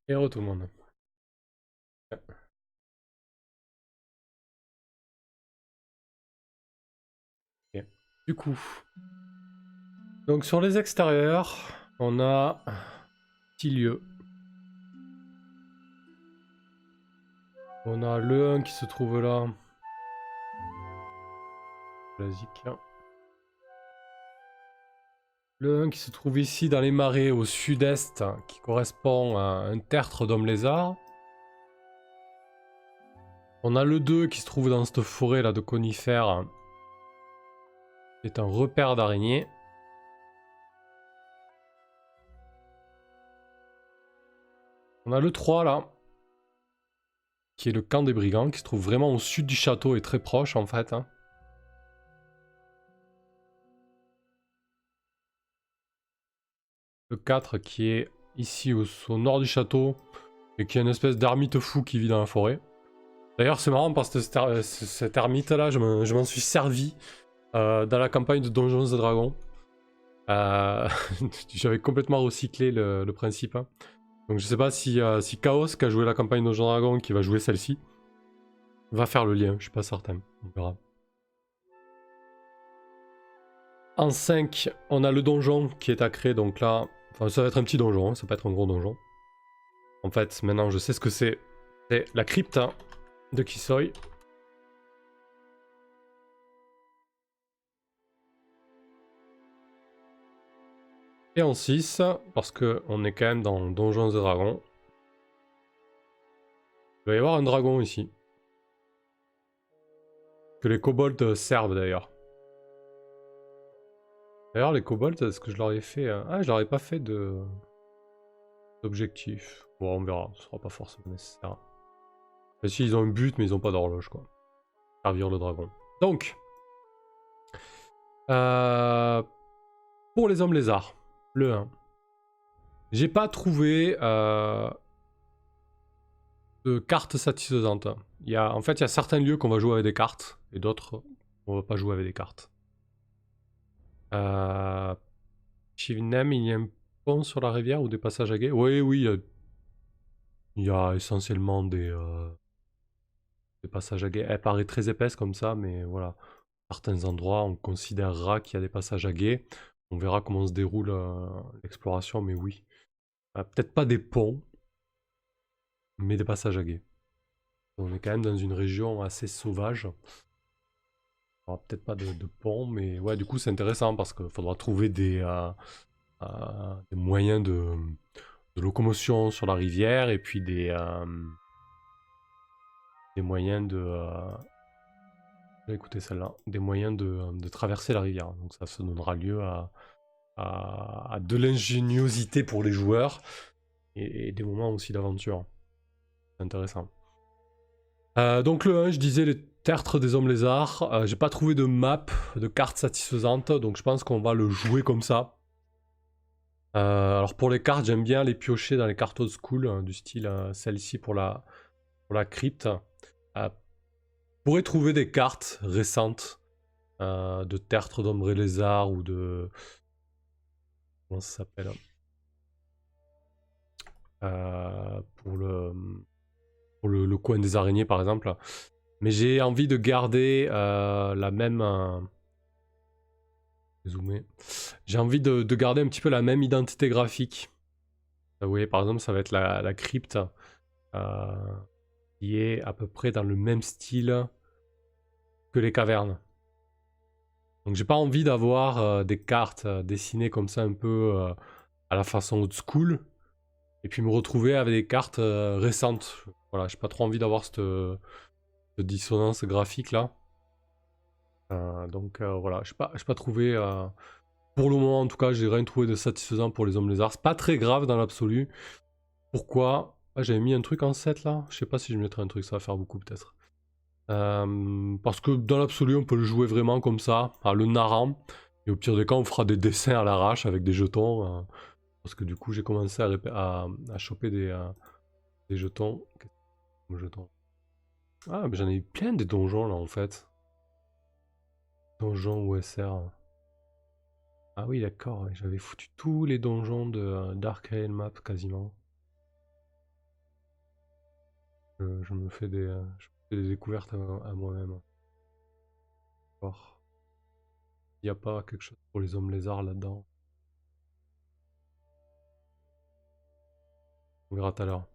Et re tout le monde. Ok. Du coup, donc sur les extérieurs, on a petit lieu. On a le 1 qui se trouve là. Basique. Le 1 qui se trouve ici dans les marais au sud-est, qui correspond à un tertre d'homme lézard. On a le 2 qui se trouve dans cette forêt là de conifères. C'est un repère d'araignées. On a le 3 là, qui est le camp des brigands, qui se trouve vraiment au sud du château et très proche en fait. Le 4 qui est ici au nord du château, et qui est une espèce d'ermite fou qui vit dans la forêt. D'ailleurs c'est marrant parce que cet ermite là, je m'en suis servi dans la campagne de Donjons et Dragons. J'avais complètement recyclé le principe. Donc je sais pas si Chaos, qui a joué la campagne de Donjons et Dragons, qui va jouer celle-ci, va faire le lien, je suis pas certain. On verra. En 5, on a le donjon qui est à créer, donc là, enfin ça va être un petit donjon, ça peut être un gros donjon. En fait, maintenant je sais ce que c'est. C'est la crypte de Kisoi. Et en 6, parce qu'on est quand même dans Donjons et Dragons, il va y avoir un dragon ici. Que les kobolds servent d'ailleurs. D'ailleurs, les kobolds, est-ce que je leur ai fait... Ah, je leur ai pas fait d'objectif. Bon, on verra, ce sera pas forcément nécessaire. Mais si, ils ont un but, mais ils ont pas d'horloge, quoi. Servir le dragon. Donc, euh, pour les hommes lézards, le 1. J'ai pas trouvé de cartes satisfaisantes. En fait, il y a certains lieux qu'on va jouer avec des cartes, et d'autres, on va pas jouer avec des cartes. Shivnem, il y a un pont sur la rivière ou des passages à guet? Oui, oui, il y a essentiellement des passages à guet. Elle paraît très épaisse comme ça, mais voilà. Certains endroits, on considérera qu'il y a des passages à guet. On verra comment se déroule l'exploration, mais oui. Peut-être pas des ponts, mais des passages à guet. On est quand même dans une région assez sauvage. Peut-être pas de pont, mais ouais, du coup, c'est intéressant parce qu'il faudra trouver des moyens de locomotion sur la rivière et puis des moyens de. J'ai écouté celle-là. Des moyens de traverser la rivière. Donc ça se donnera lieu à de l'ingéniosité pour les joueurs et des moments aussi d'aventure. C'est intéressant. Donc le 1, je disais les tertres des hommes lézards. J'ai pas trouvé de map, de carte satisfaisante, donc je pense qu'on va le jouer comme ça. Alors pour les cartes, j'aime bien les piocher dans les cartes old school, du style celle-ci pour la crypte. Vous pourrez trouver des cartes récentes de tertres d'ombre et lézard ou de... Comment ça s'appelle pour le coin des araignées par exemple. Mais j'ai envie de garder la même... zoomer. J'ai envie de garder un petit peu la même identité graphique. Vous voyez, par exemple, ça va être la crypte euh, qui est à peu près dans le même style que les cavernes. Donc j'ai pas envie d'avoir des cartes dessinées comme ça un peu à la façon old school et puis me retrouver avec des cartes récentes. Voilà, j'ai pas trop envie d'avoir cette dissonance graphique là. Donc voilà, j'ai pas trouvé pour le moment en tout cas, j'ai rien trouvé de satisfaisant pour les hommes lézards. C'est pas très grave dans l'absolu. Pourquoi? Ah, j'avais mis un truc en 7 là. Je sais pas si je mettrais un truc, ça va faire beaucoup peut-être. Parce que dans l'absolu, on peut le jouer vraiment comme ça, à le narrant. Et au pire des cas, on fera des dessins à l'arrache avec des jetons. Parce que du coup, j'ai commencé à choper des jetons. Qu'est-ce que c'est comme jetons? Ah, mais j'en ai eu plein des donjons là en fait. Donjons OSR. Ah oui, d'accord, ouais, j'avais foutu tous les donjons de Dark Map quasiment. Je me fais des découvertes à moi-même. Il n'y a pas quelque chose pour les hommes lézards là-dedans. On verra tout à l'heure.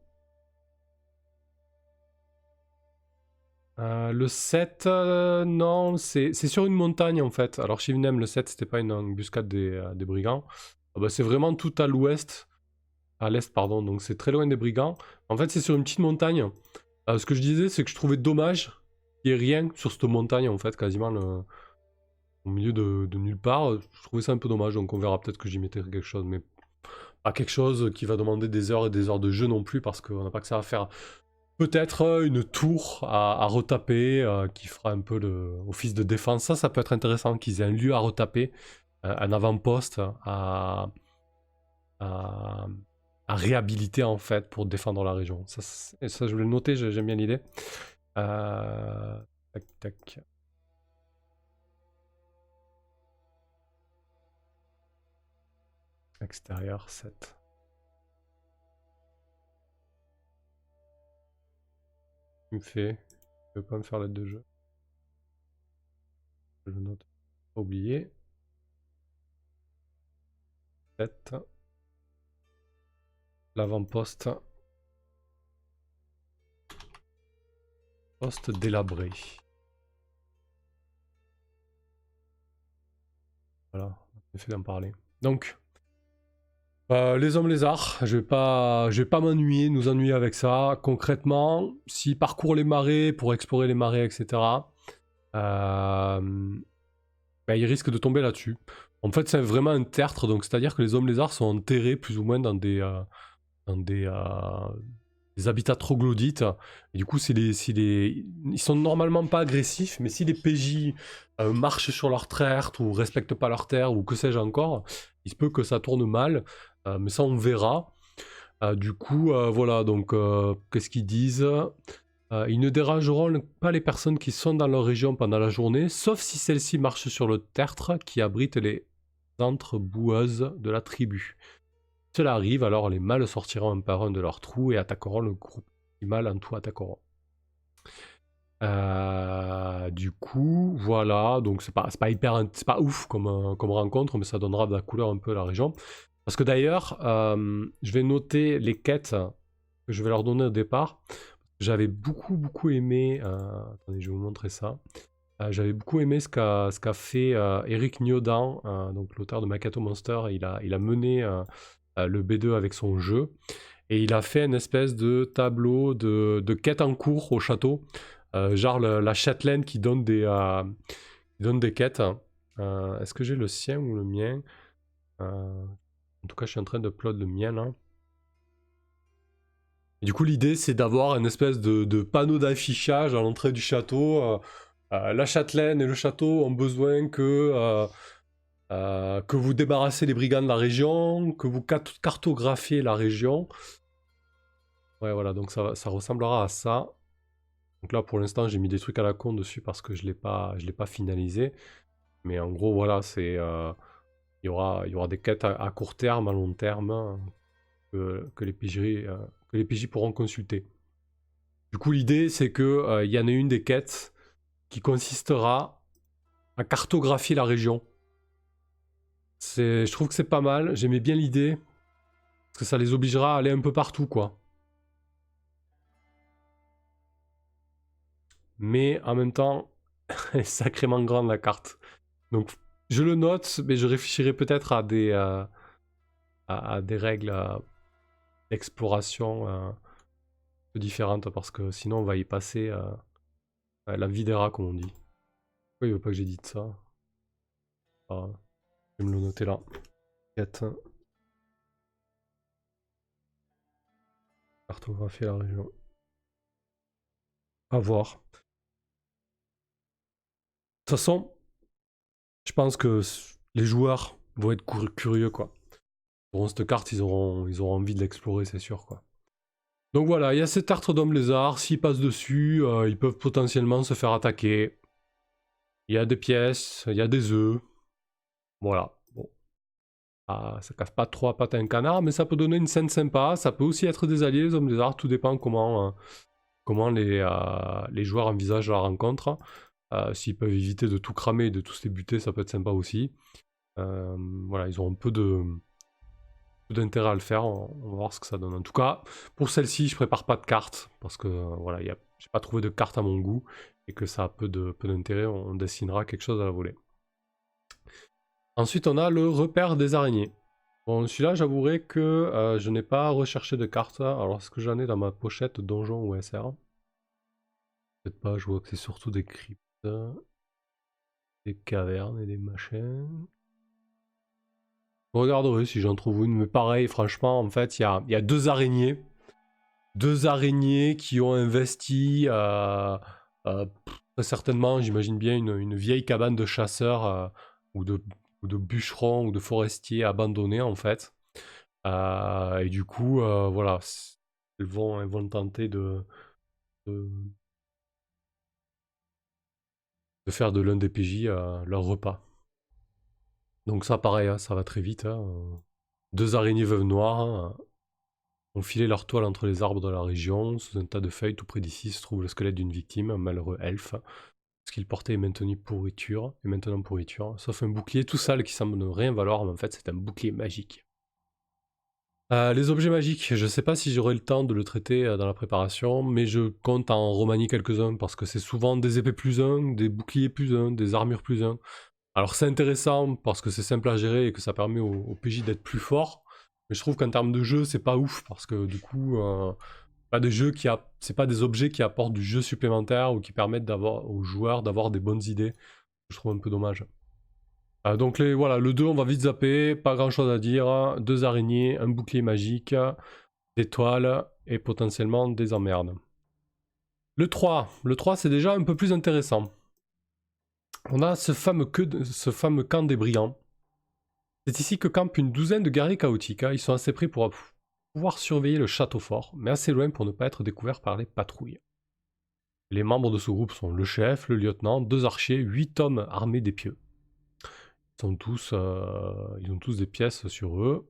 Le 7, non, c'est sur une montagne en fait. Alors Shivnem, le 7, c'était pas une embuscade des brigands. Ah bah, c'est vraiment tout à l'ouest, à l'est, pardon, donc c'est très loin des brigands. En fait, c'est sur une petite montagne. Ce que je disais, c'est que je trouvais dommage qu'il n'y ait rien sur cette montagne en fait, quasiment au milieu de nulle part. Je trouvais ça un peu dommage, donc on verra peut-être que j'y mettrai quelque chose, mais pas quelque chose qui va demander des heures et des heures de jeu non plus, parce qu'on n'a pas que ça à faire. Peut-être une tour à retaper qui fera un peu le office de défense. Ça peut être intéressant qu'ils aient un lieu à retaper, un avant-poste à, à réhabiliter en fait pour défendre la région. Ça je voulais le noter, j'aime bien l'idée. Tac, tac. Extérieur 7. Tu me fais. Tu veux pas me faire l'aide de jeu. Je le note. Pas oublier. 7. L'avant-poste. Poste délabré. Voilà, j'ai fait d'en parler. Donc, les hommes lézards, je vais pas m'ennuyer, nous ennuyer avec ça. Concrètement, s'ils parcourent les marais pour explorer les marais, etc., bah, ils risquent de tomber là-dessus. En fait, c'est vraiment un tertre, donc c'est-à-dire que les hommes lézards sont enterrés plus ou moins dans des habitats troglodytes. Et du coup, ils sont normalement pas agressifs, mais si les PJ marchent sur leur terre ou respectent pas leur terre ou que sais-je encore, il se peut que ça tourne mal. Mais ça, on verra. Du coup, voilà, donc qu'est-ce qu'ils disent? Ils ne dérangeront pas les personnes qui sont dans leur région pendant la journée, sauf si celles-ci marchent sur le tertre qui abrite les antres boueuses de la tribu. Cela arrive, alors les mâles sortiront un par un de leur trou et attaqueront le groupe. Les mâles en tout attaqueront. Du coup, voilà, donc c'est pas ouf comme rencontre, mais ça donnera de la couleur un peu à la région. Parce que d'ailleurs, je vais noter les quêtes que je vais leur donner au départ. J'avais beaucoup aimé. Attendez, je vais vous montrer ça. J'avais beaucoup aimé ce qu'a fait Eric Niodan, donc l'auteur de Makato Monster. Il a mené le B2 avec son jeu. Et il a fait une espèce de tableau de quêtes en cours au château. Genre la châtelaine qui donne des quêtes. Est-ce que j'ai le sien ou le mien? En tout cas, je suis en train de upload le mien là. Et du coup, l'idée, c'est d'avoir une espèce de panneau d'affichage à l'entrée du château. La châtelaine et le château ont besoin que vous débarrassez les brigands de la région, que vous cartographiez la région. Ouais, voilà, donc ça ressemblera à ça. Donc là, pour l'instant, j'ai mis des trucs à la con dessus parce que je l'ai pas finalisé. Mais en gros, voilà, il y aura des quêtes à court terme, à long terme, que les PJ pourront consulter. Du coup, l'idée, c'est que il y en ait une des quêtes qui consistera à cartographier la région. Je trouve que c'est pas mal, j'aimais bien l'idée, parce que ça les obligera à aller un peu partout, quoi. Mais en même temps, elle est sacrément grande la carte. Donc, je le note, mais je réfléchirai peut-être à des règles d'exploration différentes, parce que sinon on va y passer la vie des rats, comme on dit. Pourquoi il veut pas que j'édite ça? Je vais me le noter là. 4. Cartographier la région. À voir. De toute façon, je pense que les joueurs vont être curieux, quoi. Ils auront cette carte, ils auront envie de l'explorer, c'est sûr, quoi. Donc voilà, il y a cette tertre d'homme lézard. S'ils passent dessus, ils peuvent potentiellement se faire attaquer. Il y a des pièces, il y a des œufs. Voilà. Bon. Ça casse pas trop à pattes à un canard, mais ça peut donner une scène sympa. Ça peut aussi être des alliés, les hommes lézards. Tout dépend comment comment les joueurs envisagent la rencontre. S'ils peuvent éviter de tout cramer et de tous les buter, ça peut être sympa aussi. Voilà, ils ont un peu d'intérêt à le faire, on va voir ce que ça donne. En tout cas, pour celle-ci, je prépare pas de cartes, parce que voilà, j'ai pas trouvé de carte à mon goût, et que ça a peu d'intérêt, on dessinera quelque chose à la volée. Ensuite, on a le repère des araignées. Bon, celui-là, j'avouerai que je n'ai pas recherché de cartes. Alors, est-ce que j'en ai dans ma pochette donjon ou SR? Peut-être pas, je vois que c'est surtout des cryptes, des cavernes et des machins. Je regarderai si j'en trouve une, mais pareil, franchement, en fait, il y a deux araignées. Deux araignées qui ont investi, très certainement, j'imagine bien, une vieille cabane de chasseurs ou de bûcherons ou de forestiers abandonnés, en fait. Et du coup, voilà, elles vont tenter de, de faire de l'un des PJ leur repas. Donc ça, pareil, hein, ça va très vite. Hein. Deux araignées veuves noires hein, ont filé leur toile entre les arbres de la région. Sous un tas de feuilles, tout près d'ici, se trouve le squelette d'une victime, un malheureux elfe. Ce qu'il portait est maintenant pourriture, sauf un bouclier tout sale qui semble ne rien valoir, mais en fait c'est un bouclier magique. Les objets magiques, je sais pas si j'aurai le temps de le traiter dans la préparation, mais je compte en remanier quelques-uns, parce que c'est souvent des épées plus 1, des boucliers plus 1, des armures plus 1. Alors c'est intéressant parce que c'est simple à gérer et que ça permet au PJ d'être plus fort, mais je trouve qu'en termes de jeu c'est pas ouf, parce que du coup, c'est pas des objets qui apportent du jeu supplémentaire ou qui permettent aux joueurs d'avoir des bonnes idées. Je trouve un peu dommage. Donc voilà, le 2 on va vite zapper, pas grand chose à dire. Deux araignées, un bouclier magique, des toiles et potentiellement des emmerdes. Le 3 c'est déjà un peu plus intéressant. On a ce fameux camp des brigands. C'est ici que campent une douzaine de guerriers chaotiques. Ils sont assez près pour pouvoir surveiller le château fort, mais assez loin pour ne pas être découverts par les patrouilles. Les membres de ce groupe sont le chef, le lieutenant, deux archers, 8 hommes armés d'épieux. Ils ont tous des pièces sur eux,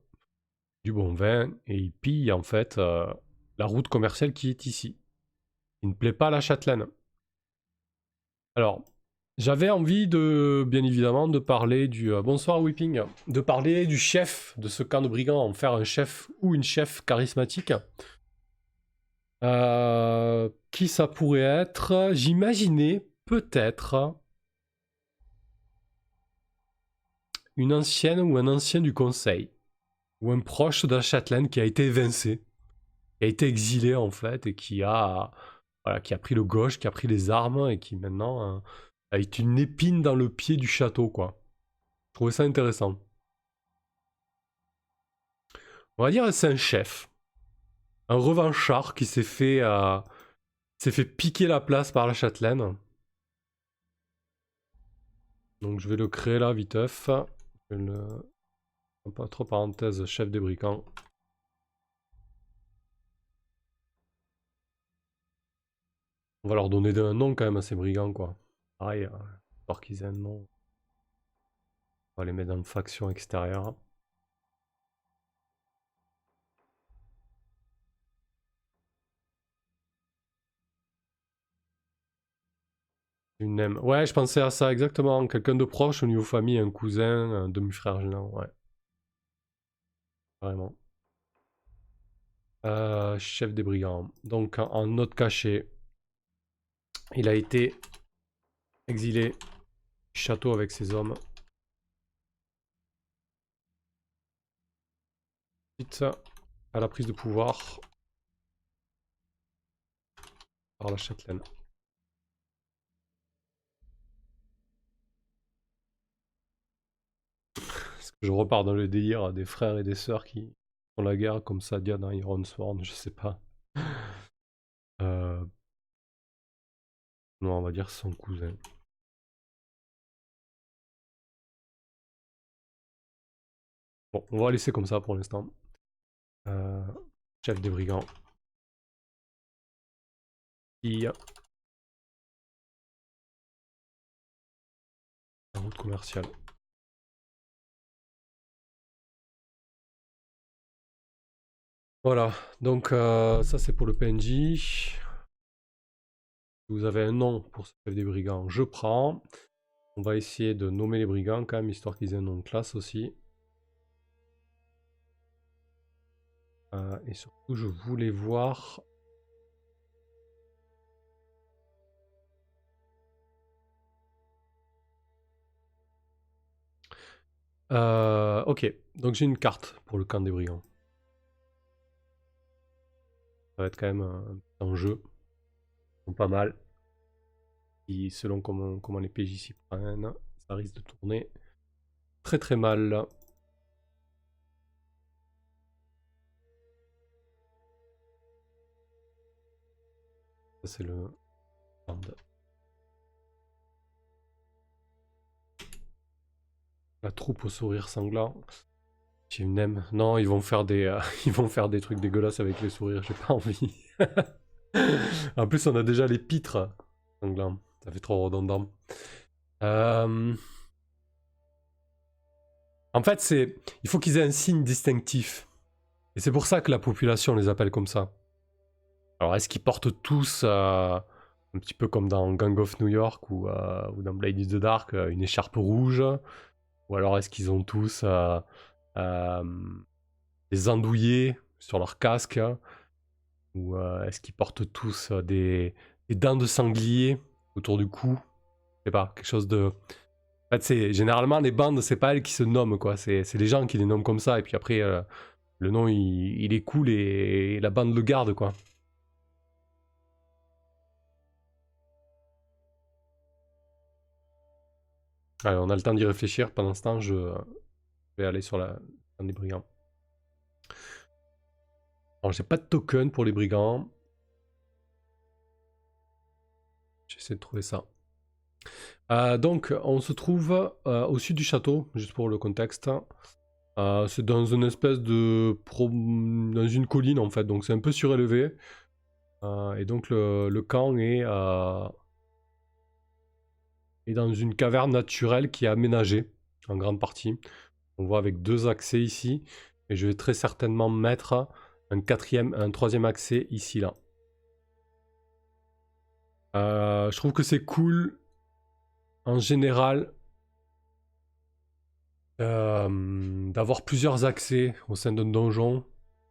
du bon vin, et ils pillent en fait la route commerciale qui est ici. Il ne plaît pas à la châtelaine. Alors, j'avais envie bien évidemment, de parler du... bonsoir Whipping. De parler du chef de ce camp de brigands, en faire un chef ou une chef charismatique. Qui ça pourrait être? J'imaginais peut-être une ancienne ou un ancien du conseil, ou un proche de la châtelaine qui a été évincé, qui a été exilé en fait, et voilà, qui a pris le gauche, qui a pris les armes, et qui maintenant a une épine dans le pied du château, quoi. Je trouvais ça intéressant. On va dire que c'est un chef, un revanchard qui s'est fait piquer la place par la châtelaine. Donc je vais le créer là, viteuf. Pas trop parenthèse, chef des brigands. On va leur donner un nom quand même à ces brigands, quoi. Pareil, histoire qu'ils aient un nom. On va les mettre dans une faction extérieure. Ouais, je pensais à ça exactement. Quelqu'un de proche au niveau famille, un cousin, un demi-frère gênant, ouais. Vraiment. Chef des brigands. Donc en note cachée, il a été exilé du château avec ses hommes. Suite à la prise de pouvoir par la châtelaine. Est-ce que je repars dans le délire des frères et des sœurs qui font la guerre comme Sadia dans Ironsworn, je sais pas. Non, on va dire son cousin. Bon, on va laisser comme ça pour l'instant. Chef des brigands. La route commerciale. Voilà, donc ça c'est pour le PNJ. vous avez un nom pour ce chef des brigands, je prends. On va essayer de nommer les brigands quand même, histoire qu'ils aient un nom de classe aussi. Et surtout, je voulais voir... ok, donc j'ai une carte pour le camp des brigands. Ça va être quand même un petit enjeu. Pas mal. Et selon comment les PJ s'y prennent, ça risque de tourner très très mal. Ça c'est le stand. La troupe au sourire sanglant. J'ai une aime. Non, ils vont faire des ils vont faire des trucs dégueulasses avec les sourires, j'ai pas envie. En plus, on a déjà les pitres sanglants. Ça fait trop redondant. En fait, il faut qu'ils aient un signe distinctif. Et c'est pour ça que la population les appelle comme ça. Alors, est-ce qu'ils portent tous, un petit peu comme dans Gang of New York ou dans Blade in the Dark, une écharpe rouge? Ou alors est-ce qu'ils ont tous des andouillés sur leur casque? Ou est-ce qu'ils portent tous des dents de sanglier autour du cou? Je sais pas, quelque chose de... En fait, généralement, les bandes, c'est pas elles qui se nomment, quoi. C'est les gens qui les nomment comme ça. Et puis après, le nom, il est cool et la bande le garde, quoi. Allez, on a le temps d'y réfléchir. Pendant ce temps, je vais aller sur la bande des brigands. Alors, j'ai pas de token pour les brigands. J'essaie de trouver ça. Donc, on se trouve au sud du château, juste pour le contexte. C'est dans une espèce de... dans une colline, en fait. Donc, c'est un peu surélevé. Et donc, le camp est dans une caverne naturelle qui est aménagée, en grande partie. On voit avec 2 accès ici. Et je vais très certainement mettre un troisième accès ici, là. Je trouve que c'est cool, en général, d'avoir plusieurs accès au sein d'un donjon.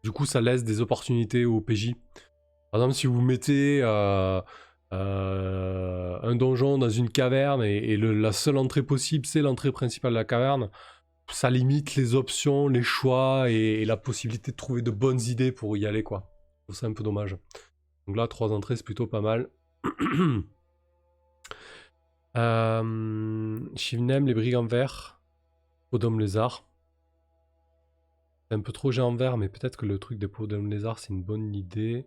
Du coup, ça laisse des opportunités aux PJ. Par exemple, si vous mettez un donjon dans une caverne et la seule entrée possible, c'est l'entrée principale de la caverne, ça limite les options, les choix et la possibilité de trouver de bonnes idées pour y aller, quoi. Je trouve ça un peu dommage. Donc là, 3 entrées, c'est plutôt pas mal. Shivnem, les brigands verts. Podome lézard. C'est un peu trop géant vert, mais peut-être que le truc des podome lézard, c'est une bonne idée.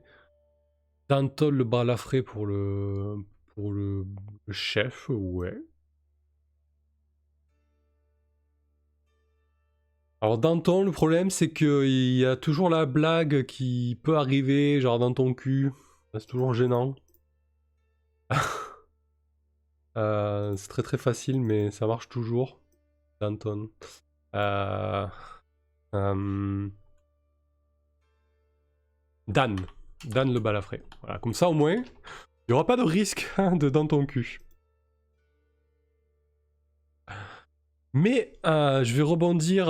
Dantol, le balafré pour le chef, ouais. Alors Danton, le problème, c'est qu'il y a toujours la blague qui peut arriver, genre dans ton cul. C'est toujours gênant. C'est très très facile, mais ça marche toujours. Danton. Dan. Dan le balafré. Voilà, comme ça au moins, il n'y aura pas de risque de dans ton cul. Mais je vais rebondir...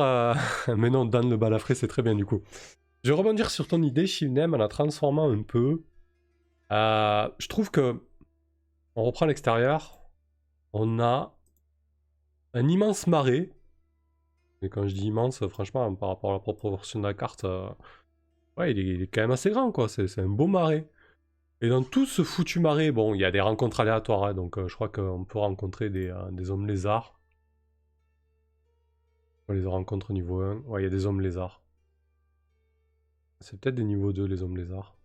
mais non, Dan le balafré, c'est très bien du coup. Je vais rebondir sur ton idée, Shivnem, en la transformant un peu. Je trouve que... On reprend l'extérieur. On a un immense marais. Et quand je dis immense, franchement, par rapport à la proportion de la carte... ouais, il est quand même assez grand, quoi. C'est un beau marais. Et dans tout ce foutu marais, bon, il y a des rencontres aléatoires, hein, donc je crois qu'on peut rencontrer des hommes lézards. On les rencontre au niveau 1. Ouais, il y a des hommes lézards. C'est peut-être des niveaux 2, les hommes lézards.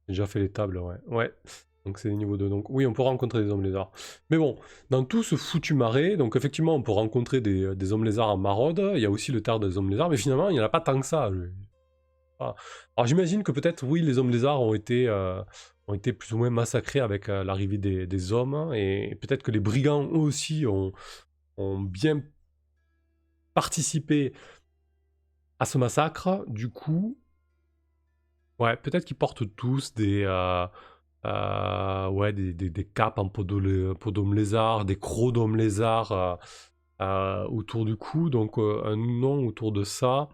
J'ai déjà fait les tables, ouais. Ouais, donc c'est des niveaux 2. Donc oui, on peut rencontrer des hommes lézards. Mais bon, dans tout ce foutu marais, donc effectivement, on peut rencontrer des hommes lézards en maraude. Il y a aussi le terre des hommes lézards, mais finalement, il n'y en a pas tant que ça. Alors j'imagine que peut-être, oui, les hommes lézards ont été plus ou moins massacrés avec l'arrivée des hommes, et peut-être que les brigands, eux aussi, ont bien participé à ce massacre. Du coup, Ouais, peut-être qu'ils portent tous ouais, des capes en peau d'homme lézard, des crocs d'homme lézard autour du cou. Donc un nom autour de ça,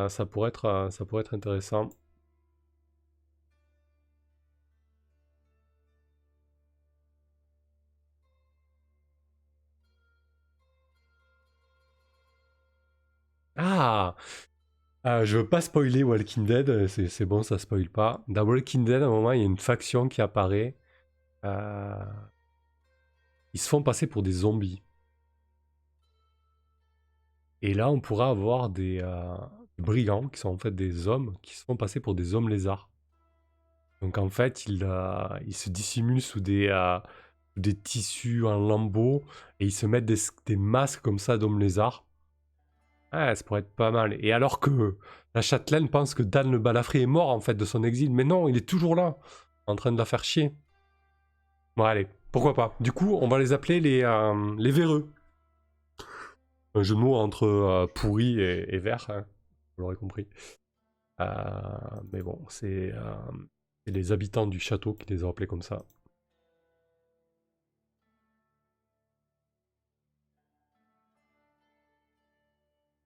ça pourrait être intéressant. Ah! Je veux pas spoiler Walking Dead, c'est bon, ça spoil pas. Dans Walking Dead, à un moment, il y a une faction qui apparaît. euh, Ils se font passer pour des zombies. Et là, on pourra avoir des brigands qui sont en fait des hommes qui se font passer pour des hommes lézards. Donc en fait, ils se dissimulent sous des tissus en lambeaux et ils se mettent des masques comme ça d'hommes lézards. Ouais, ça pourrait être pas mal. Et alors que la châtelaine pense que Dan le balafré est mort en fait de son exil, mais non, il est toujours là, en train de la faire chier. Bon, allez, pourquoi pas. Du coup, on va les appeler les véreux. Un jeu de mots entre pourri et vert, hein, vous l'aurez compris. Mais bon, c'est les habitants du château qui les ont appelés comme ça.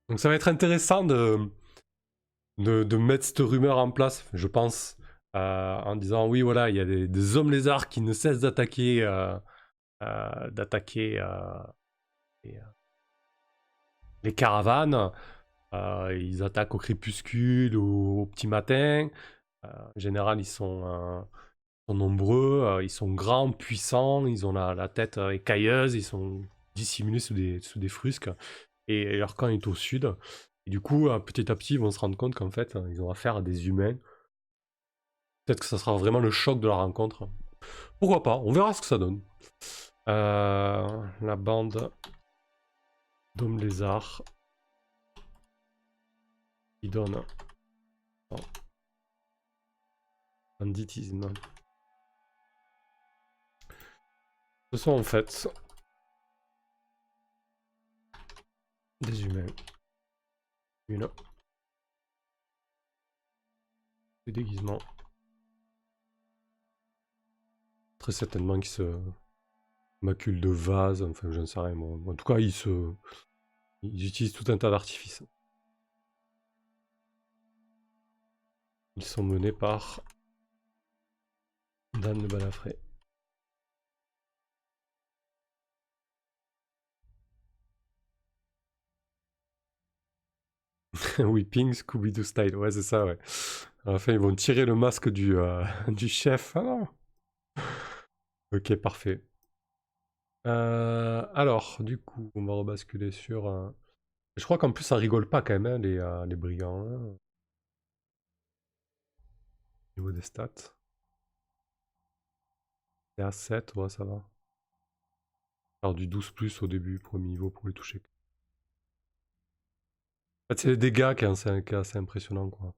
Donc ça va être intéressant de mettre cette rumeur en place, je pense, en disant oui, voilà, il y a des hommes lézards qui ne cessent d'attaquer les, les caravanes. Ils attaquent au crépuscule ou au petit matin. En général, sont nombreux, ils sont grands, puissants, ils ont la tête écailleuse, ils sont dissimulés sous des frusques. Et leur camp est au sud. Et du coup, petit à petit, ils vont se rendre compte qu'en fait, ils ont affaire à des humains. Peut-être que ça sera vraiment le choc de la rencontre. Pourquoi pas? On verra ce que ça donne. La bande d'hommes lézards qui donne banditisme. Ce sont en fait des humains. Une. Des déguisements. Très certainement qui se maculent de vase, enfin j'en sais rien. Bon. En tout cas, ils utilisent tout un tas d'artifices. Ils sont menés par Dan le Balafré. Whipping Scooby-Doo style, ouais c'est ça, ouais. À la fin ils vont tirer le masque du chef. Ah non. Ok, parfait. Alors, du coup, on va rebasculer sur... Je crois qu'en plus ça rigole pas quand même, hein, les brigands, hein, au niveau des stats. C'est à 7, ouais ça va. Alors du 12 plus au début, premier niveau pour les toucher. En fait, c'est les dégâts qui est assez impressionnant, quoi.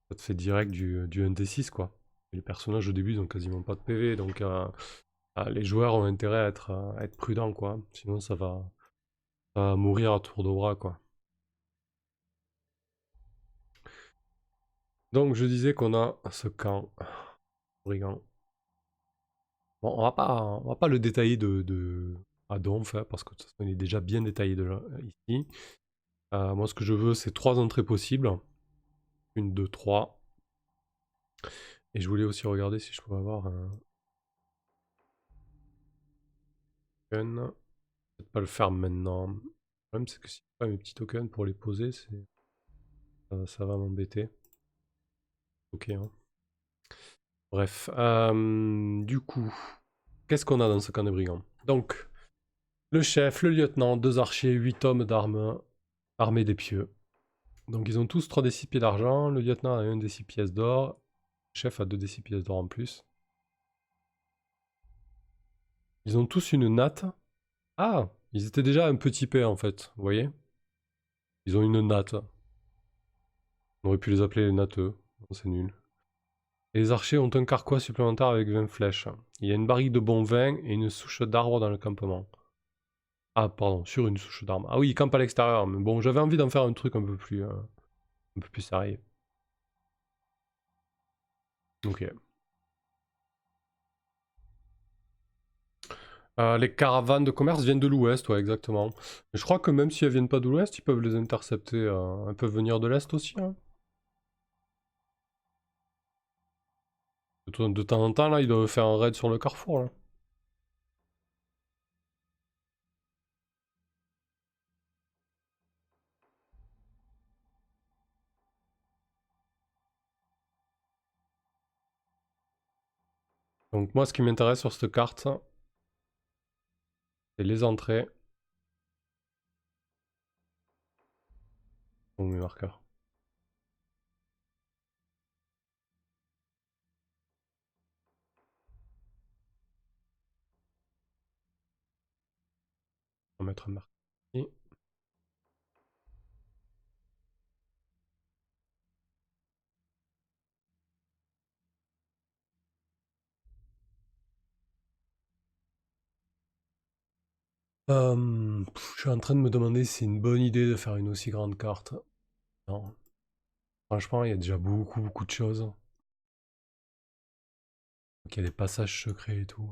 Ça te fait direct du 1d6, quoi. Et les personnages au début ils ont quasiment pas de PV, donc les joueurs ont intérêt à être prudents, quoi. Sinon ça va mourir à tour de bras, quoi. Donc je disais qu'on a ce camp brigand. Bon, on va pas le détailler à donf, hein, parce que de toute façon, il est déjà bien détaillé ici. Moi, ce que je veux, c'est 3 entrées possibles. 1, 2, 3. Et je voulais aussi regarder si je pouvais avoir un token. Peut-être pas le faire maintenant. Le problème, c'est que si j'ai pas mes petits tokens pour les poser, ça va m'embêter. Ok, hein. Bref. Du coup, qu'est-ce qu'on a dans ce camp de brigands? Donc, le chef, le lieutenant, 2 archers, 8 hommes d'armes armés d'épieux. Donc ils ont tous 3 des 6 pieds d'argent, le lieutenant a 1 des 6 pièces d'or, le chef a 2 des 6 pièces d'or en plus. Ils ont tous une natte. Ah, ils étaient déjà un peu typés en fait, vous voyez? Ils ont une natte. On aurait pu les appeler les natteux, c'est nul. Et les archers ont un carquois supplémentaire avec 20 flèches. Il y a une barrique de bon vin et une souche d'arbre dans le campement. Ah, pardon, sur une souche d'arbre. Ah oui, ils campent à l'extérieur, mais bon, j'avais envie d'en faire un truc un peu plus Un peu plus sérieux. Ok. Les caravanes de commerce viennent de l'ouest, ouais, exactement. Mais je crois que même si elles viennent pas de l'ouest, ils peuvent les intercepter. Elles peuvent venir de l'est aussi, hein. De temps en temps, là, ils doivent faire un raid sur le carrefour, là. Donc moi, ce qui m'intéresse sur cette carte, c'est les entrées. Bon, mes marqueurs. On va mettre un marqueur ici. Je suis en train de me demander si c'est une bonne idée de faire une aussi grande carte. Non. Franchement, il y a déjà beaucoup de choses. Donc, il y a des passages secrets et tout.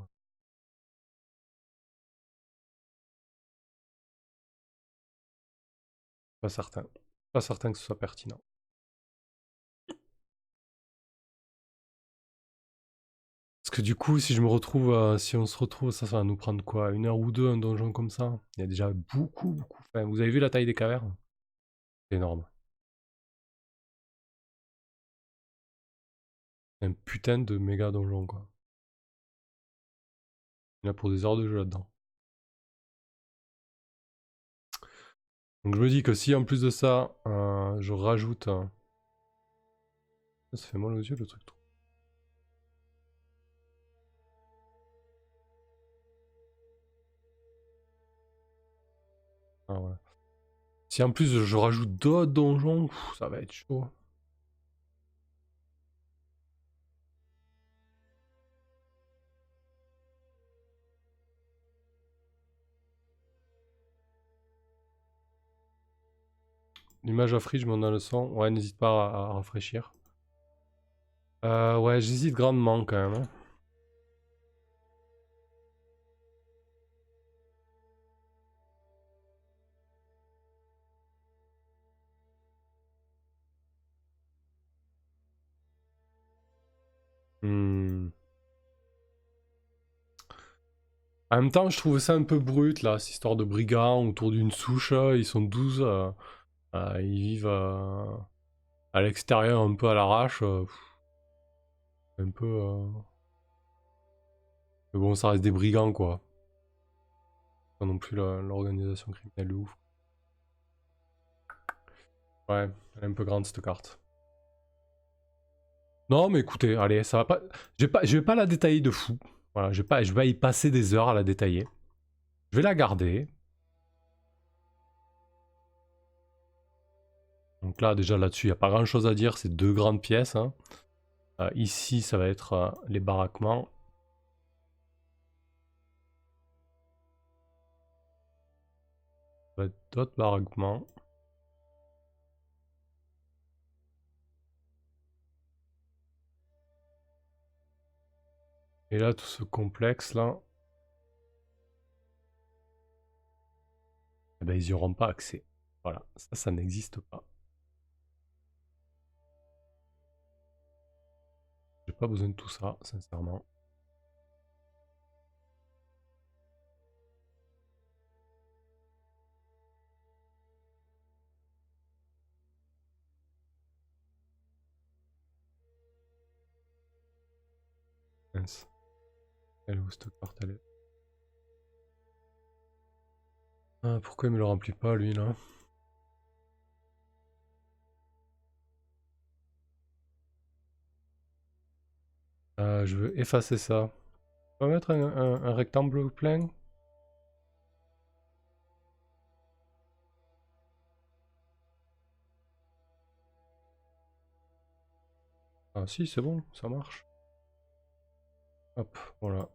Pas certain. Pas certain que ce soit pertinent. Parce que du coup, si je me retrouve, si on se retrouve, ça va nous prendre quoi? 1 heure ou 2 un donjon comme ça? Il y a déjà beaucoup. Enfin, vous avez vu la taille des cavernes? C'est énorme. C'est un putain de méga donjon, quoi. Il y en a pour des heures de jeu là-dedans. Donc je me dis que si en plus de ça, je rajoute... Ça fait mal aux yeux le truc. Ah ouais. Si en plus je rajoute d'autres donjons, ça va être chaud. L'image à free, je m'en donne le son. Ouais, n'hésite pas à rafraîchir. Ouais, j'hésite grandement quand même, hein. Hmm. En même temps, je trouve ça un peu brut, là, cette histoire de brigands autour d'une souche. Ils sont 12, ils vivent à l'extérieur, un peu à l'arrache. Un peu... Mais bon, ça reste des brigands, quoi. Pas non plus l'organisation criminelle de ouf. Ouais, elle est un peu grande, cette carte. Non, mais écoutez, allez, ça va pas... Je vais pas la détailler de fou. Voilà, je vais pas y passer des heures à la détailler. Je vais la garder. Donc là, déjà là-dessus, il n'y a pas grand-chose à dire. C'est 2 grandes pièces, hein. Ici, ça va être les baraquements. Ça va être d'autres baraquements. Et là, tout ce complexe-là, eh ben, ils n'y auront pas accès. Voilà, ça n'existe pas. J'ai pas besoin de tout ça, sincèrement. Mince. Elle est où cette carte? Elle est... Ah, pourquoi il me le remplit pas, lui, là? Je veux effacer ça. On va mettre un rectangle plein. Ah si, c'est bon, ça marche. Hop, voilà.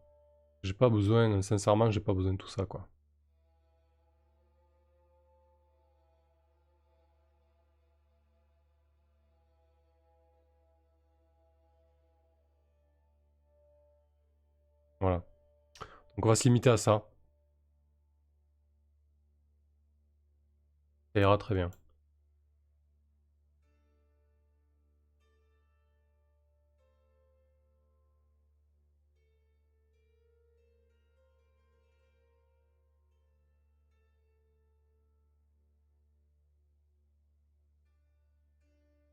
J'ai pas besoin, sincèrement, j'ai pas besoin de tout ça, quoi. Donc on va se limiter à ça. Ça ira très bien.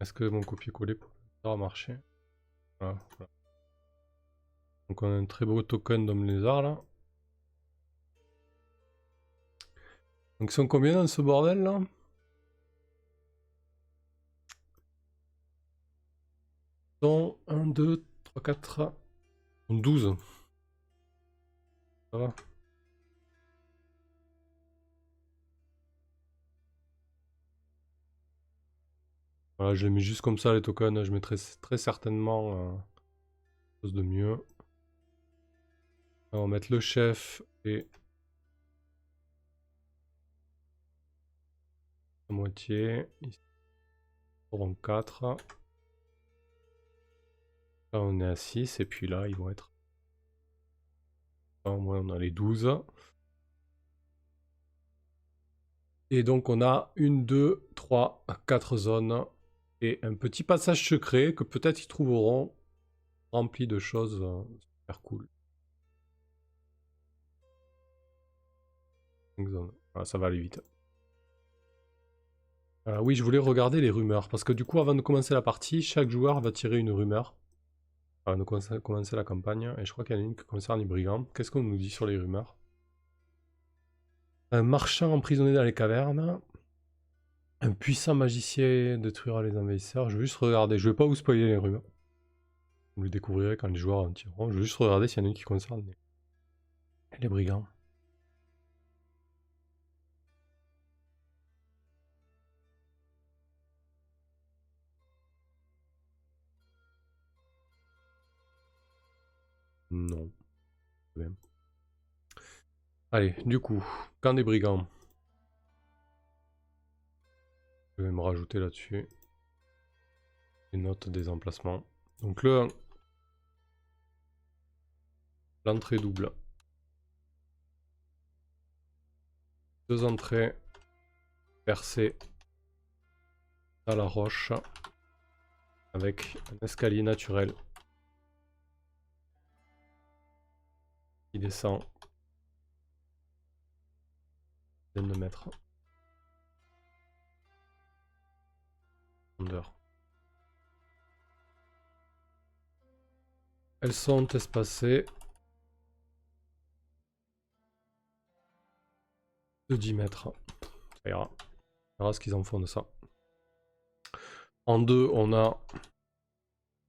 Est-ce que mon copier-coller va marcher? Voilà, voilà. Donc on a un très beau token d'homme lézard là. Donc ils sont combien dans ce bordel là? 1, 2, 3, 4, 12. Ça va. Voilà, je les mets juste comme ça les tokens. Je mettrai très certainement quelque chose de mieux. On va mettre le chef et la moitié. Ici, on 4. Là, on est à 6. Et puis là, ils vont être. Là, au moins, on a les 12. Et donc, on a 1, 2, 3, 4 zones. Et un petit passage secret que peut-être ils trouveront rempli de choses super cool. 5 zones. Voilà, ça va aller vite. Oui, je voulais regarder les rumeurs, parce que du coup, avant de commencer la partie, chaque joueur va tirer une rumeur. Avant de commencer la campagne, et je crois qu'il y en a une qui concerne les brigands. Qu'est-ce qu'on nous dit sur les rumeurs? Un marchand emprisonné dans les cavernes. Un puissant magicien détruira les envahisseurs. Je vais juste regarder, je vais pas vous spoiler les rumeurs. Vous le découvrirez quand les joueurs en tireront. Je vais juste regarder s'il y en a une qui concerne les brigands. Non. Bien. Allez, du coup, camp des brigands. Je vais me rajouter là-dessus les notes des emplacements. Donc le 1, l'entrée double. 2 entrées percées à la roche avec un escalier naturel qui descend de mètres. Elles sont espacées de 10 mètres. Ça ira. On verra ce qu'ils en font de ça. En 2, on a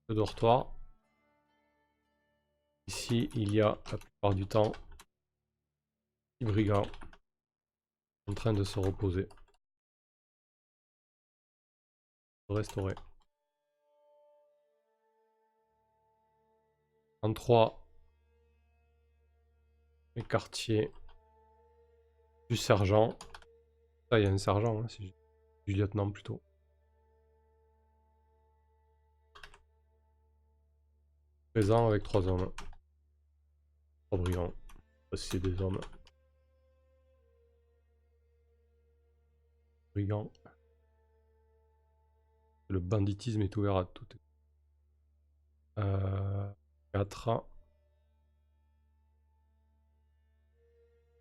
le dortoir. Ici, il y a la plupart du temps des brigands en train de se reposer. Restaurer. En 3, les quartiers du sergent. Là, il y a un sergent, hein, du lieutenant plutôt. Présent avec 3 hommes. 3 brigands. C'est des hommes. Brigands. Le banditisme est ouvert à toutes. 4.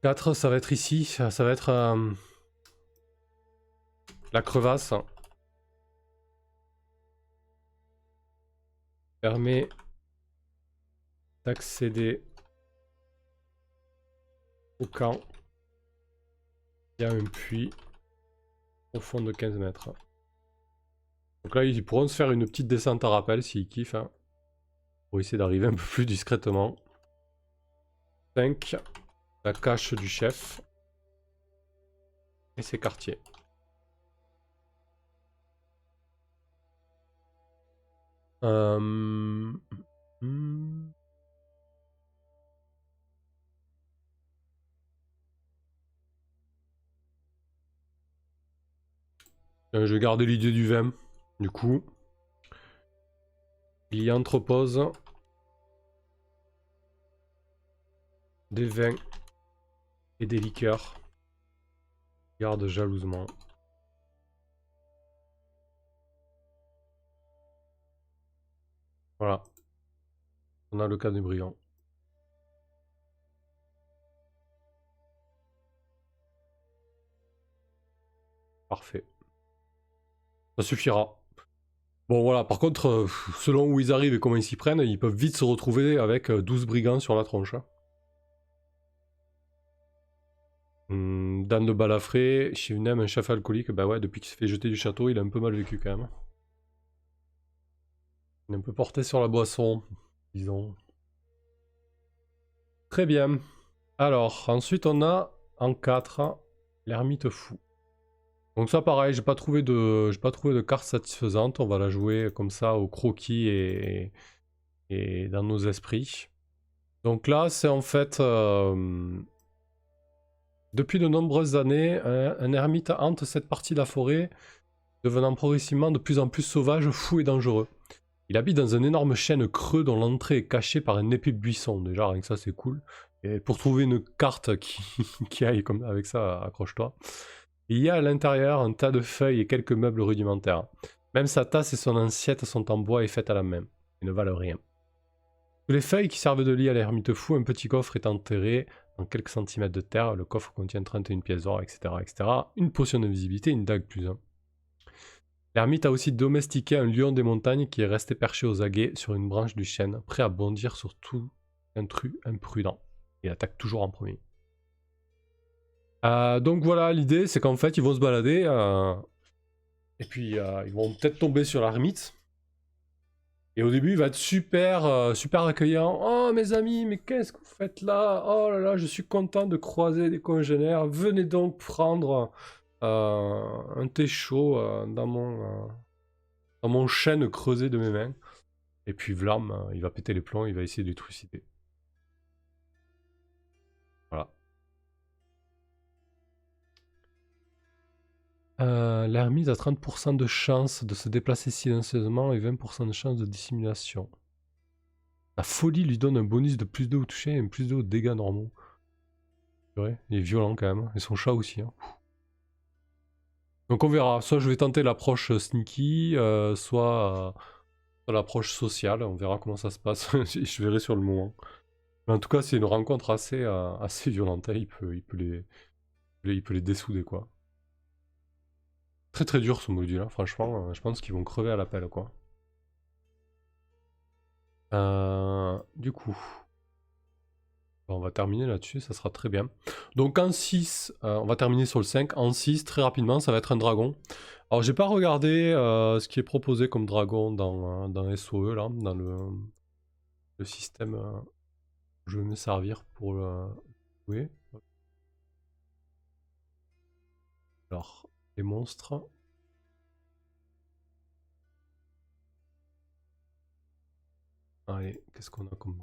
4, ça va être ici. Ça va être la crevasse. Permet d'accéder au camp. Il y a un puits au fond de 15 mètres. Donc là, ils pourront se faire une petite descente à rappel s'ils kiffent. Hein, pour essayer d'arriver un peu plus discrètement. 5. La cache du chef. Et ses quartiers. Je vais garder l'idée du vin. Du coup, il y entrepose des vins et des liqueurs. Garde jalousement. Voilà. On a le cas du brigand. Parfait. Ça suffira. Bon voilà, par contre, selon où ils arrivent et comment ils s'y prennent, ils peuvent vite se retrouver avec 12 brigands sur la tronche. Hein. Dan de Balafré, Shivnem, un chef alcoolique, bah ouais, depuis qu'il s'est fait jeter du château, il a un peu mal vécu quand même. Il est un peu porté sur la boisson, disons. Très bien. Alors, ensuite on a en 4, l'ermite fou. Donc ça pareil, j'ai pas trouvé de carte satisfaisante, on va la jouer comme ça au croquis et dans nos esprits. Donc là, c'est en fait... depuis de nombreuses années, un ermite hante cette partie de la forêt, devenant progressivement de plus en plus sauvage, fou et dangereux. Il habite dans un énorme chêne creux dont l'entrée est cachée par un épais buisson. Déjà, rien que ça, c'est cool. Et pour trouver une carte qui aille comme avec ça, accroche-toi. Il y a à l'intérieur un tas de feuilles et quelques meubles rudimentaires. Même sa tasse et son assiette sont en bois et faites à la main. Ils ne valent rien. Sous les feuilles qui servent de lit à l'ermite fou, un petit coffre est enterré dans quelques centimètres de terre. Le coffre contient 31 pièces d'or, etc., etc. Une potion d'invisibilité, une dague +1. L'ermite a aussi domestiqué un lion des montagnes qui est resté perché aux aguets sur une branche du chêne, prêt à bondir sur tout intrus imprudent. Il attaque toujours en premier. Donc voilà, l'idée c'est qu'en fait ils vont se balader et puis ils vont peut-être tomber sur l'ermite. Et au début il va être super accueillant. Oh mes amis, mais qu'est-ce que vous faites là? Oh là là, je suis content de croiser des congénères. Venez donc prendre un thé chaud dans mon chêne creusé de mes mains. Et puis Vlam, il va péter les plombs, il va essayer de les trucider. Voilà. L'ermite a 30% de chance de se déplacer silencieusement et 20% de chance de dissimulation. La folie lui donne un bonus de +2 au toucher et un +2 aux dégâts normaux. Ouais, il est violent quand même, et son chat aussi. Hein. Donc on verra, soit je vais tenter l'approche sneaky, soit l'approche sociale, on verra comment ça se passe, je verrai sur le moment. Mais en tout cas c'est une rencontre assez violente, hein. il peut les dessouder quoi. Très très dur ce module, hein. Franchement, je pense qu'ils vont crever à l'appel quoi. Du coup, on va terminer là-dessus, ça sera très bien. Donc en 6, on va terminer sur le 5. En 6, très rapidement, ça va être un dragon. Alors j'ai pas regardé ce qui est proposé comme dragon dans SOE, là, dans le système je vais me servir pour jouer. Alors, les monstres. Allez, qu'est-ce qu'on a comme...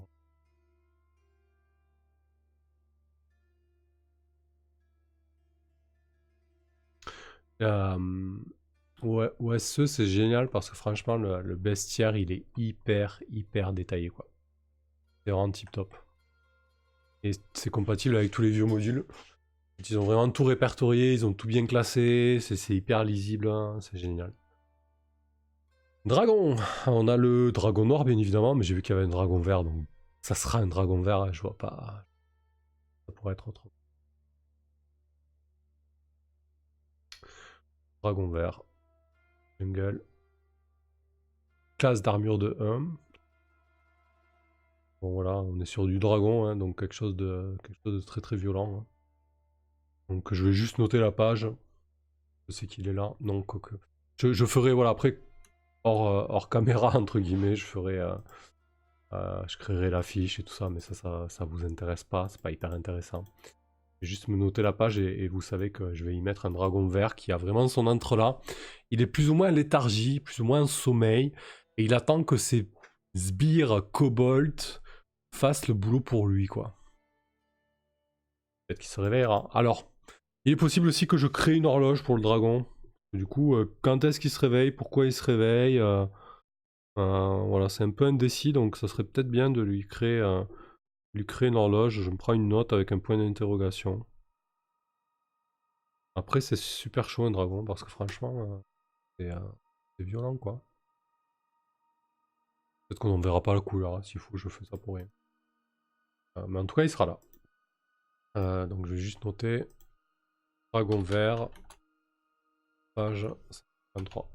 Ouais, OSE c'est génial parce que franchement le bestiaire il est hyper détaillé quoi. C'est vraiment tip top. Et c'est compatible avec tous les vieux modules. Ils ont vraiment tout répertorié, ils ont tout bien classé, c'est hyper lisible, hein, c'est génial. Dragon, on a le dragon noir bien évidemment, mais j'ai vu qu'il y avait un dragon vert, donc ça sera un dragon vert, hein, je vois pas... Ça pourrait être autre. Dragon vert. Jungle. Classe d'armure de 1. Bon voilà, on est sur du dragon, hein, donc quelque chose de très violent. Hein. Donc je vais juste noter la page. Je sais qu'il est là. Non, quoique. Je ferai, voilà, après, hors caméra, entre guillemets, je créerai la fiche et tout ça, mais ça vous intéresse pas, c'est pas hyper intéressant. Je vais juste me noter la page et vous savez que je vais y mettre un dragon vert qui a vraiment son entre-là. Il est plus ou moins en léthargie, plus ou moins en sommeil, et il attend que ses sbires kobold fassent le boulot pour lui, quoi. Peut-être qu'il se réveillera. Alors, il est possible aussi que je crée une horloge pour le dragon. Du coup, quand est-ce qu'il se réveille, pourquoi il se réveille, voilà, c'est un peu indécis, donc ça serait peut-être bien de lui créer Lui créer une horloge, je me prends une note avec un point d'interrogation. Après, c'est super chaud un dragon parce que franchement, c'est violent quoi. Peut-être qu'on n'en verra pas la couleur, hein, s'il faut que je fais ça pour rien. Mais en tout cas, il sera là. Donc je vais juste noter dragon vert, page 53.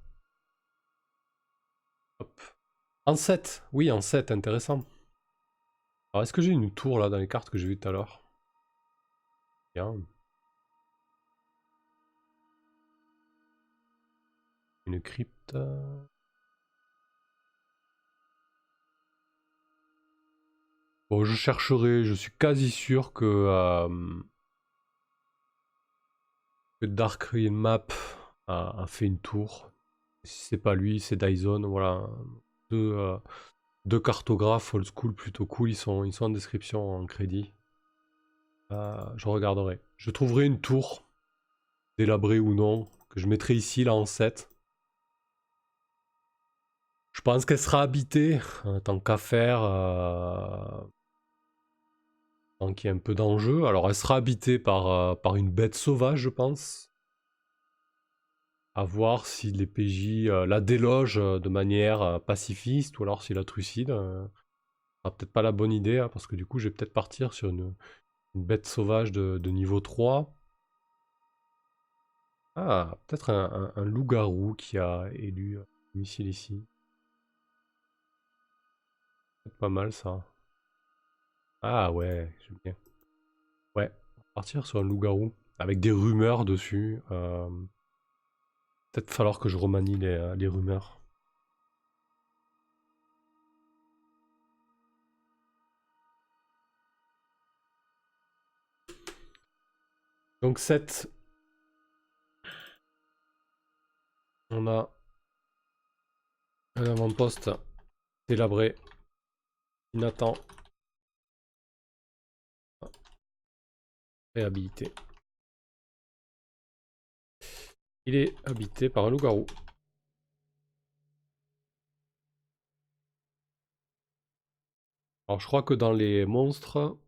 Hop. En 7, oui, en 7, intéressant. Alors, est-ce que j'ai une tour là dans les cartes que j'ai vues tout à l'heure? Bien. Une crypte. Bon, je chercherai, je suis quasi sûr que Dark Real Map a fait une tour. Si c'est pas lui, c'est Dyson, voilà. Deux cartographes old school plutôt cool, ils sont en description en crédit. Je regarderai. Je trouverai une tour, délabrée ou non, que je mettrai ici, là en 7. Je pense qu'elle sera habitée, tant qu'à faire, tant qu'il y a un peu d'enjeu. Alors elle sera habitée par une bête sauvage, je pense. À voir si les PJ la délogent de manière pacifiste, ou alors si la trucide. Sera peut-être pas la bonne idée, hein, parce que du coup je vais peut-être partir sur une bête sauvage de niveau 3. Ah, peut-être un loup-garou qui a élu domicile ici. C'est pas mal ça. Ah ouais, j'aime bien. Ouais, on va partir sur un loup-garou avec des rumeurs dessus. Peut-être falloir que je remanie les rumeurs. Donc 7, on a un avant-poste délabré, Nathan, réhabilité. Il est habité par un loup-garou. Alors je crois que dans les monstres,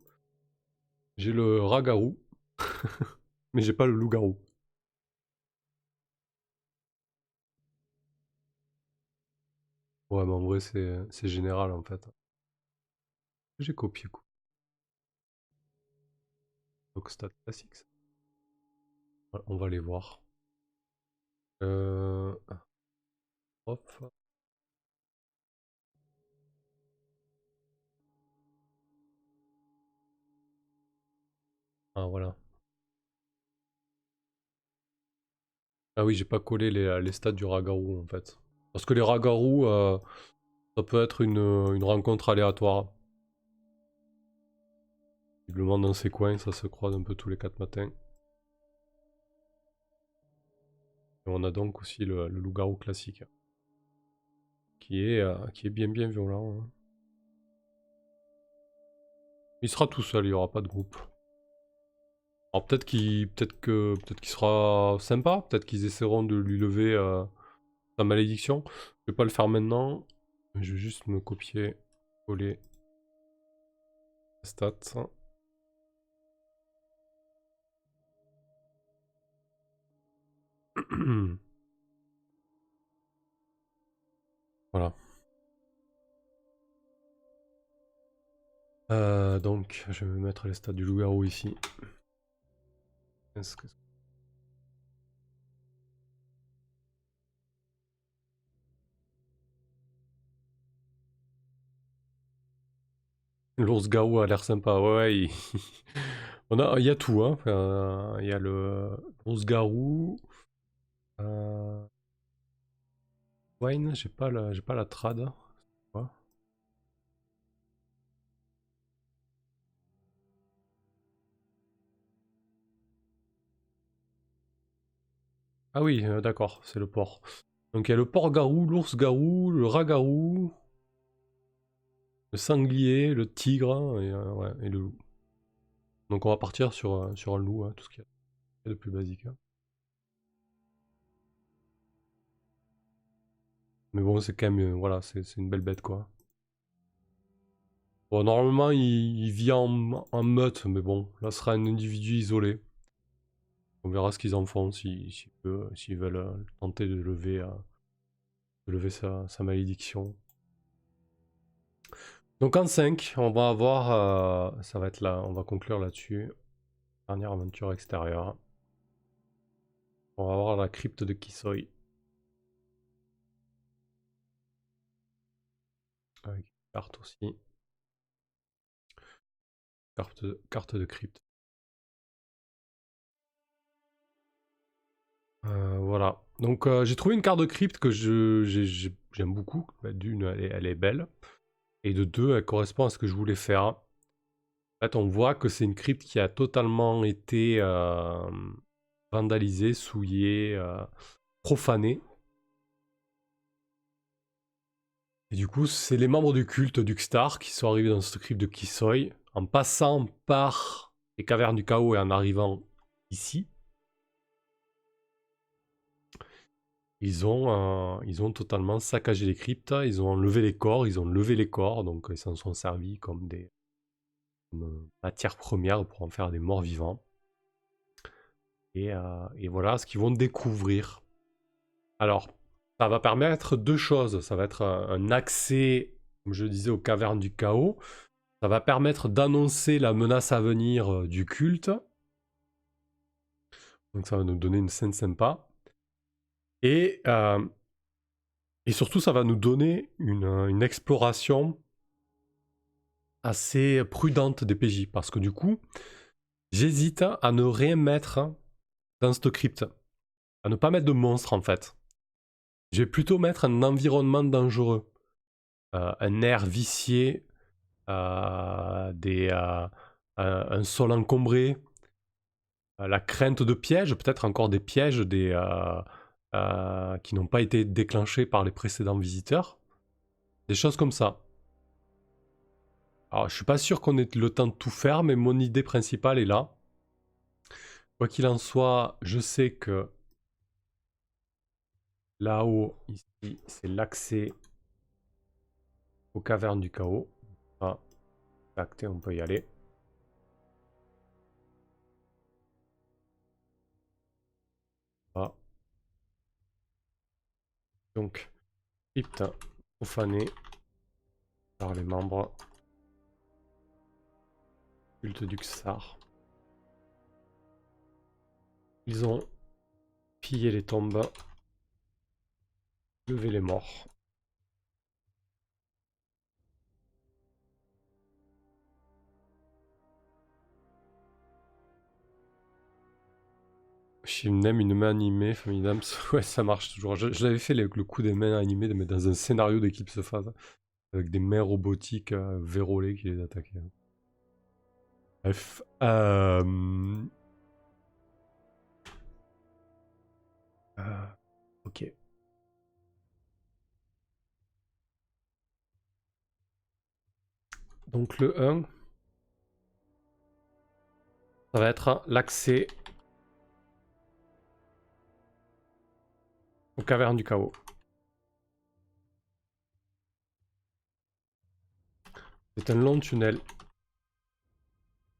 j'ai le rat-garou, mais j'ai pas le loup-garou. Ouais, mais en vrai, c'est général en fait. J'ai copié quoi. Donc stat classique. Voilà, on va les voir. Euh... Hop. Ah voilà. Ah oui, j'ai pas collé les stats du Ragarou en fait. Parce que les Ragarou, ça peut être une rencontre aléatoire. Visiblement dans ces coins, ça se croise un peu tous les 4 matins. Et on a donc aussi le loup-garou classique. Qui est bien bien violent, hein. Il sera tout seul, il n'y aura pas de groupe. Alors peut-être qu'il sera sympa, peut-être qu'ils essaieront de lui lever sa malédiction. Je vais pas le faire maintenant. Je vais juste me copier, coller la stat. Voilà. Donc, je vais mettre les stats du loup-garou ici. Est-ce que... L'ours-garou a l'air sympa, ouais, il y a tout, hein. Il y a l'ours-garou. Wine, j'ai pas la trad. Quoi. Ah oui, d'accord, c'est le porc. Donc il y a le porc-garou, l'ours-garou, le rat-garou, le sanglier, le tigre ouais, et le loup. Donc on va partir sur un loup, hein, tout ce qu'il y a de plus basique, hein. Mais bon, c'est quand même, voilà, c'est une belle bête, quoi. Bon, normalement, il vit en meute, mais bon, là, ce sera un individu isolé. On verra ce qu'ils en font, s'ils veulent tenter de lever sa malédiction. Donc en 5, on va avoir, ça va être là, on va conclure là-dessus. Dernière aventure extérieure. On va avoir la crypte de Kisoi. Avec une carte aussi. Carte de crypte. Voilà. Donc j'ai trouvé une carte de crypte que j'aime beaucoup. Bah, d'une, elle est belle. Et de deux, elle correspond à ce que je voulais faire. En fait, on voit que c'est une crypte qui a totalement été vandalisée, souillée, profanée. Et du coup, c'est les membres du culte d'Uxtar qui sont arrivés dans cette crypte de Kisoi, en passant par les cavernes du chaos et en arrivant ici. Ils ont totalement saccagé les cryptes, ils ont enlevé les corps, ils ont levé les corps, donc ils s'en sont servis comme des matières premières pour en faire des morts vivants. Et voilà ce qu'ils vont découvrir. Alors, ça va permettre deux choses. Ça va être un accès, comme je disais, aux cavernes du chaos. Ça va permettre d'annoncer la menace à venir du culte. Donc ça va nous donner une scène sympa. Et, euh, et surtout, ça va nous donner une exploration assez prudente des PJ. Parce que du coup, j'hésite à ne rien mettre dans cette crypte. À ne pas mettre de monstres en fait. Je vais plutôt mettre un environnement dangereux. Un air vicié, un sol encombré, la crainte de pièges, peut-être encore des pièges qui n'ont pas été déclenchés par les précédents visiteurs. Des choses comme ça. Alors, je suis pas sûr qu'on ait le temps de tout faire, mais mon idée principale est là. Quoi qu'il en soit, je sais que là-haut, ici, c'est l'accès aux cavernes du chaos. Ah, c'est acté, on peut y aller. Ah. Donc, crypte profanée par les membres culte du Xar. Ils ont pillé les tombes, levé les morts. Shimnem, une main animée, Famille Dams. Ouais, ça marche toujours. Je l'avais fait le coup des mains animées, mais dans un scénario d'Eclipse Phase, avec des mains robotiques vérolées qui les attaquaient. Bref. Ok. Donc le 1, ça va être l'accès aux cavernes du chaos. C'est un long tunnel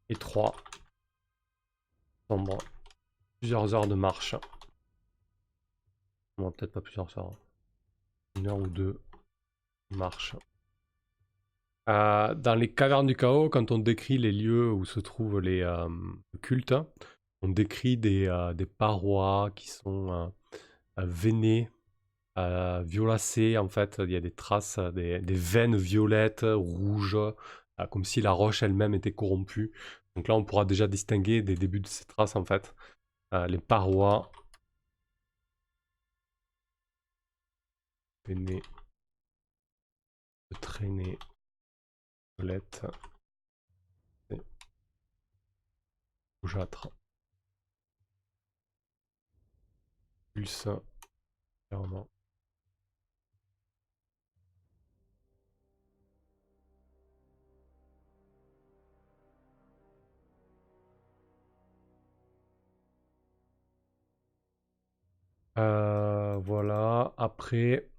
étroit, sombre, plusieurs heures de marche. Bon, peut-être pas plusieurs heures, une heure ou deux de marche. Dans les cavernes du chaos, quand on décrit les lieux où se trouvent les cultes, on décrit des parois qui sont veinées, violacées en fait. Il y a des traces, des veines violettes, rouges, comme si la roche elle-même était corrompue. Donc là, on pourra déjà distinguer des débuts de ces traces en fait. Les parois veinées, de traînées, violettes et rougeâtres. Pulse, clairement. Voilà, après,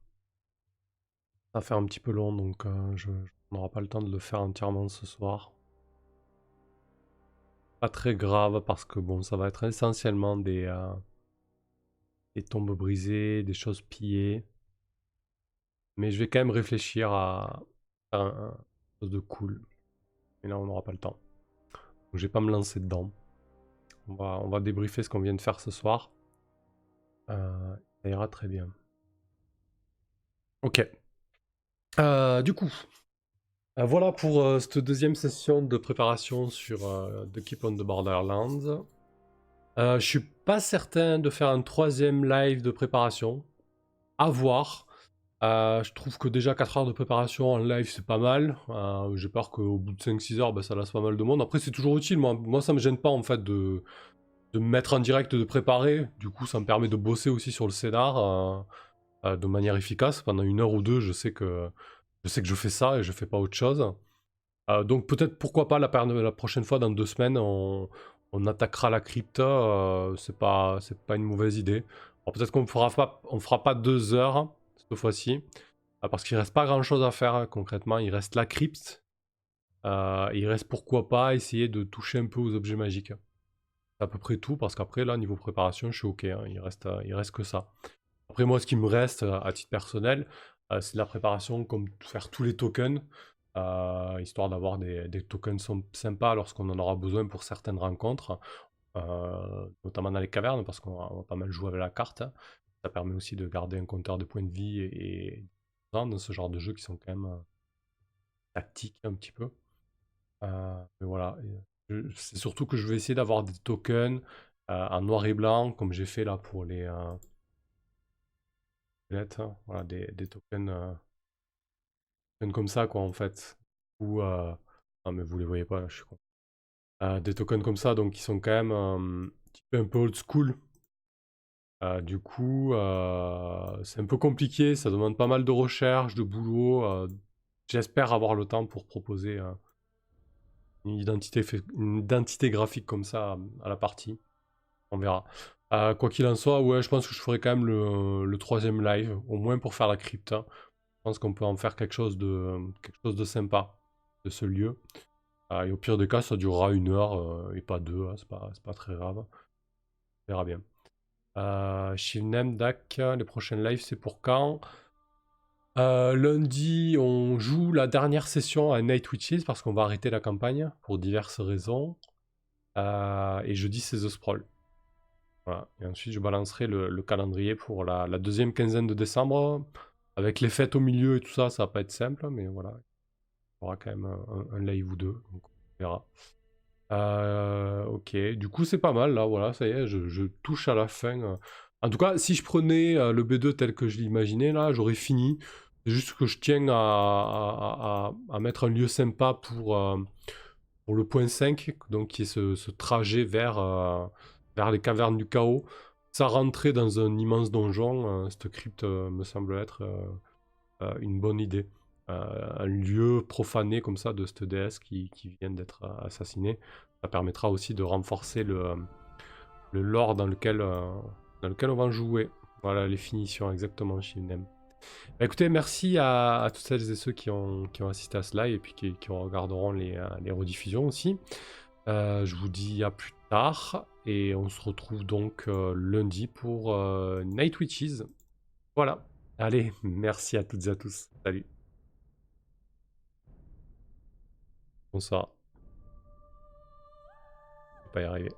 ça va faire un petit peu long, donc je On n'aura pas le temps de le faire entièrement ce soir. Pas très grave parce que bon, ça va être essentiellement des tombes brisées, des choses pillées. Mais je vais quand même réfléchir à faire quelque chose de cool. Mais là, on n'aura pas le temps. Donc, je vais pas me lancer dedans. On va débriefer ce qu'on vient de faire ce soir. Ça ira très bien. Ok. Du coup, voilà pour cette deuxième session de préparation sur The Keep on the Borderlands. Je suis pas certain de faire un troisième live de préparation. À voir. Je trouve que déjà 4 heures de préparation en live c'est pas mal. J'ai peur qu'au bout de 5-6 heures, bah, ça lasse pas mal de monde. Après c'est toujours utile, moi ça me gêne pas en fait de me mettre en direct, de préparer. Du coup ça me permet de bosser aussi sur le scénar de manière efficace. Pendant 1 heure ou 2 je sais que je fais ça et je fais pas autre chose. Donc peut-être pourquoi pas la prochaine fois dans 2 semaines on attaquera la crypta, c'est pas une mauvaise idée. Alors peut-être on fera pas 2 heures cette fois-ci. Parce qu'il reste pas grand chose à faire concrètement, il reste la crypte, il reste pourquoi pas essayer de toucher un peu aux objets magiques. C'est à peu près tout, parce qu'après là, niveau préparation, je suis ok, hein, il reste que ça. Après moi, ce qui me reste à titre personnel, c'est la préparation comme faire tous les tokens, histoire d'avoir des tokens sympas lorsqu'on en aura besoin pour certaines rencontres, notamment dans les cavernes, parce qu'on va pas mal jouer avec la carte. Ça permet aussi de garder un compteur de points de vie et dans ce genre de jeux qui sont quand même tactiques un petit peu. Mais voilà, c'est surtout que je vais essayer d'avoir des tokens en noir et blanc, comme j'ai fait là pour les lettres, hein. Voilà, des tokens, tokens comme ça quoi en fait. Ou ah mais vous les voyez pas là, je suis con. Des tokens comme ça, donc qui sont quand même un peu old school. Du coup, c'est un peu compliqué, ça demande pas mal de recherche, de boulot. J'espère avoir le temps pour proposer une identité graphique comme ça à la partie. On verra. Quoi qu'il en soit, ouais, je pense que je ferai quand même le troisième live, au moins pour faire la crypte, hein. Je pense qu'on peut en faire quelque chose de sympa de ce lieu. Et au pire des cas, ça durera 1 heure et pas 2, hein, c'est pas très grave. On verra bien. Shivnem, Dak, les prochaines lives, c'est pour quand? Lundi, on joue la dernière session à Night Witches parce qu'on va arrêter la campagne pour diverses raisons. Et jeudi, c'est The Sprawl. Voilà. Et ensuite, je balancerai le calendrier pour la deuxième quinzaine de décembre. Avec les fêtes au milieu et tout ça, ça va pas être simple, mais voilà. Il y aura quand même un live ou deux, donc on verra. Ok, du coup, c'est pas mal là, voilà, ça y est, je touche à la fin. En tout cas, si je prenais le B2 tel que je l'imaginais, là, j'aurais fini. C'est juste que je tiens à mettre un lieu sympa pour le point 5, donc qui est ce trajet vers les cavernes du chaos. Ça rentrer dans un immense donjon, cette crypte me semble être une bonne idée. Un lieu profané comme ça de cette déesse qui vient d'être assassinée. Ça permettra aussi de renforcer le lore dans lequel on va jouer. Voilà les finitions exactement chez Nem. Bah, écoutez, merci à toutes celles et ceux qui ont assisté à cela et puis qui regarderont les rediffusions aussi. Je vous dis à plus tard et on se retrouve donc lundi pour Night Witches. Voilà. Allez, merci à toutes et à tous. Salut. Bonsoir. Je vais pas y arriver.